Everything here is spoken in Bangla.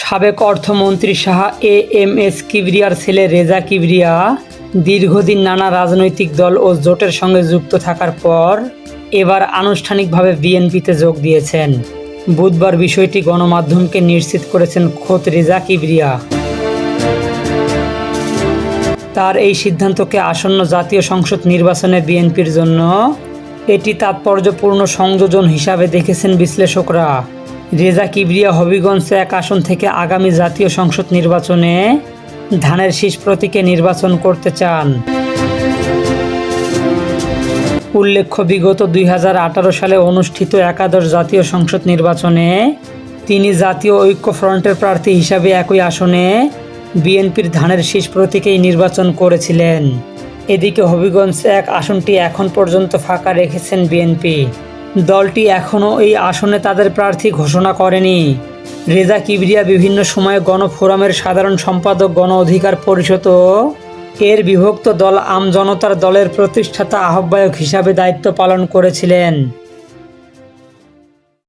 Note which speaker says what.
Speaker 1: সাবেক অর্থমন্ত্রী শাহ এএমএস কিবরিয়ার ছেলে রেজা কিবরিয়া দীর্ঘদিন নানা রাজনৈতিক দল ও জোটের সঙ্গে যুক্ত থাকার পর এবার আনুষ্ঠানিকভাবে বিএনপিতে যোগ দিয়েছেন। বুধবার বিষয়টি গণমাধ্যমকে নিশ্চিত করেছেন খোদ রেজা কিবরিয়া। তার এই সিদ্ধান্তকে আসন্ন জাতীয় সংসদ নির্বাচনে বিএনপির জন্য এটি তাৎপর্যপূর্ণ সংযোজন হিসাবে দেখেছেন বিশ্লেষকরা। রেজা কিবরিয়া হবিগঞ্জ 1 আসন থেকে আগামী জাতীয় সংসদ নির্বাচনে ধানের শীষ প্রতীকে নির্বাচন করতে চান। উল্লেখ্য, বিগত 2018 সালে অনুষ্ঠিত একাদশ জাতীয় সংসদ নির্বাচনে তিনি জাতীয় ঐক্যফ্রন্টের প্রার্থী হিসাবে একই আসনে বিএনপির ধানের শীষ প্রতীকেই নির্বাচন করেছিলেন। এদিকে হবিগঞ্জ 1 আসনটি এখন পর্যন্ত ফাঁকা রেখেছেন বিএনপি। দলটি এখনও এই আসনে তাদের প্রার্থী ঘোষণা করেনি। রেজা কিবরিয়া বিভিন্ন সময়ে গণফোরামের সাধারণ সম্পাদক, গণ অধিকার পরিষদ ও এর বিভক্ত দল আমজনতার দলের প্রতিষ্ঠাতা আহ্বায়ক হিসাবে দায়িত্ব পালন করেছিলেন।